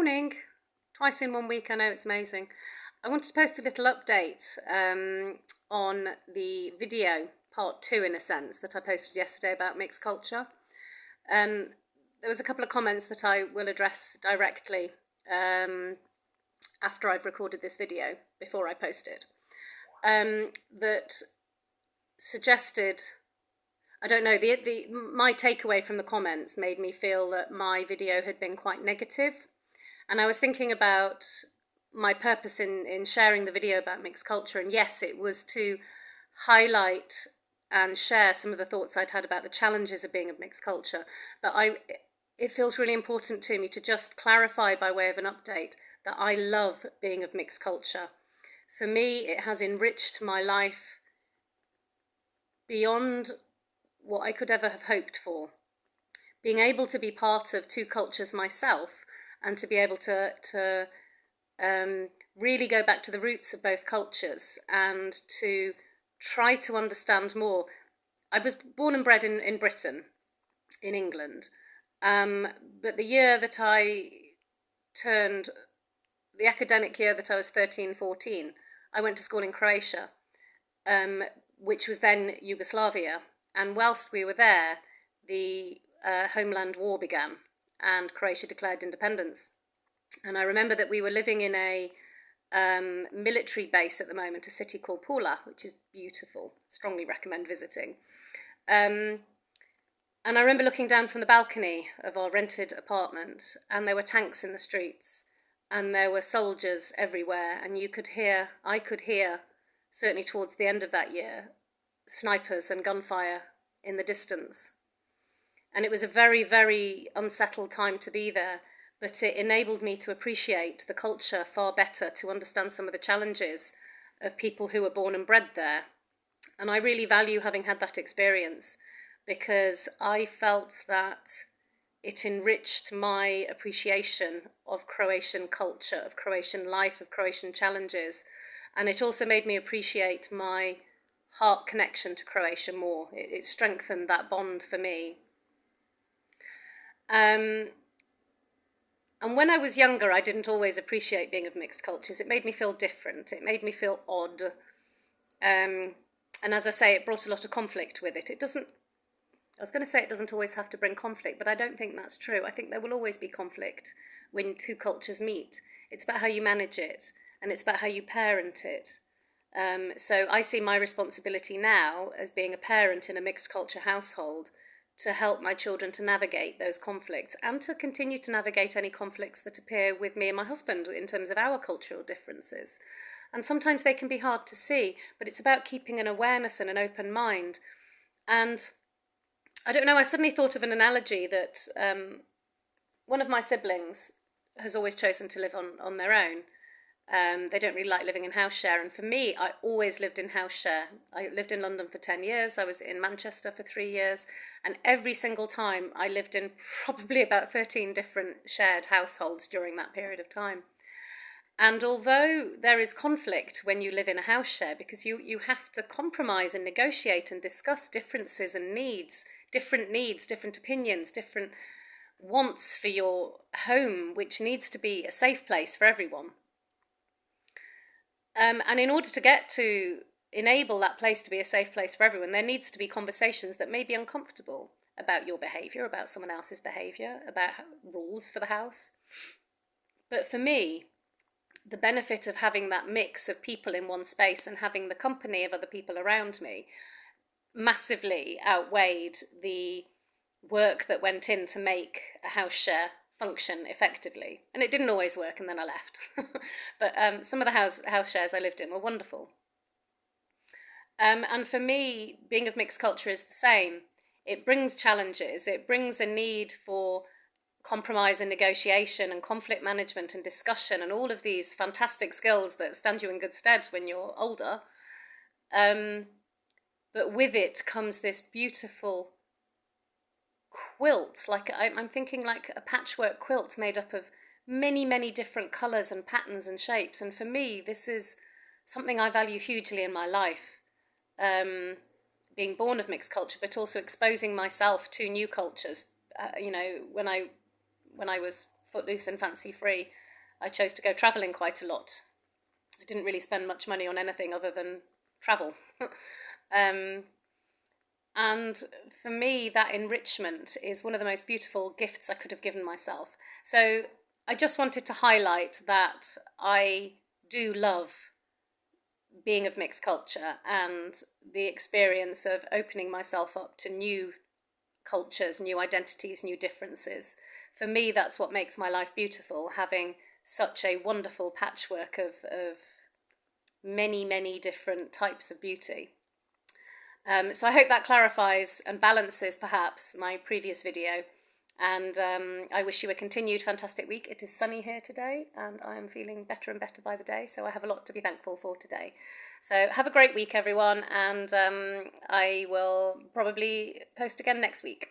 Morning. Twice in 1 week, I know, it's amazing. I wanted to post a little update on the video, part 2 in a sense, that I posted yesterday about mixed culture. There was a couple of comments that I will address directly after I've recorded this video, before I post it, that suggested, I don't know, my takeaway from the comments made me feel that my video had been quite negative. And I was thinking about my purpose in sharing the video about mixed culture. And yes, it was to highlight and share some of the thoughts I'd had about the challenges of being of mixed culture. But it feels really important to me to just clarify by way of an update that I love being of mixed culture. For me, it has enriched my life beyond what I could ever have hoped for. Being able to be part of two cultures myself, and to be able to really go back to the roots of both cultures and to try to understand more. I was born and bred in Britain, in England, but the year that I turned, the academic year that I was 13, 14, I went to school in Croatia, which was then Yugoslavia. And whilst we were there, the Homeland War began and Croatia declared independence. And I remember that we were living in a military base at the moment, a city called Pula, which is beautiful. Strongly recommend visiting. And I remember looking down from the balcony of our rented apartment, and there were tanks in the streets, and there were soldiers everywhere, and I could hear, certainly towards the end of that year, snipers and gunfire in the distance. And it was a very, very unsettled time to be there, but it enabled me to appreciate the culture far better, to understand some of the challenges of people who were born and bred there. And I really value having had that experience, because I felt that it enriched my appreciation of Croatian culture, of Croatian life, of Croatian challenges. And it also made me appreciate my heart connection to Croatia more. It strengthened that bond for me. And when I was younger, I didn't always appreciate being of mixed cultures. It made me feel different. It made me feel odd. And as I say, it brought a lot of conflict with it. I was going to say it doesn't always have to bring conflict, but I don't think that's true. I think there will always be conflict when two cultures meet. It's about how you manage it, and it's about how you parent it. So I see my responsibility now as being a parent in a mixed culture household to help my children to navigate those conflicts, and to continue to navigate any conflicts that appear with me and my husband in terms of our cultural differences. And sometimes they can be hard to see, but it's about keeping an awareness and an open mind. And I don't know, I suddenly thought of an analogy that one of my siblings has always chosen to live on their own. They don't really like living in house share. And for me, I always lived in house share. I lived in London for 10 years. I was in Manchester for 3 years. And every single time I lived in probably about 13 different shared households during that period of time. And although there is conflict when you live in a house share, because you have to compromise and negotiate and discuss differences and needs, different opinions, different wants for your home, which needs to be a safe place for everyone. And in order to enable that place to be a safe place for everyone, there needs to be conversations that may be uncomfortable about your behaviour, about someone else's behaviour, about rules for the house. But for me, the benefit of having that mix of people in one space and having the company of other people around me massively outweighed the work that went in to make a house share function effectively. And it didn't always work, and then I left. But some of the house shares I lived in were wonderful. And for me, being of mixed culture is the same. It brings challenges. It brings a need for compromise and negotiation and conflict management and discussion and all of these fantastic skills that stand you in good stead when you're older. But with it comes this beautiful quilt, like I'm thinking like a patchwork quilt made up of many, many different colours and patterns and shapes. And for me, this is something I value hugely in my life, being born of mixed culture, but also exposing myself to new cultures. When I was footloose and fancy free. I chose to go travelling quite a lot. I didn't really spend much money on anything other than travel. um, and for me, that enrichment is one of the most beautiful gifts I could have given myself. So I just wanted to highlight that I do love being of mixed culture and the experience of opening myself up to new cultures, new identities, new differences. For me, that's what makes my life beautiful, having such a wonderful patchwork of many, many different types of beauty. So I hope that clarifies and balances perhaps my previous video. And I wish you a continued fantastic week. It is sunny here today and I'm feeling better and better by the day. So I have a lot to be thankful for today. So have a great week, everyone. And I will probably post again next week.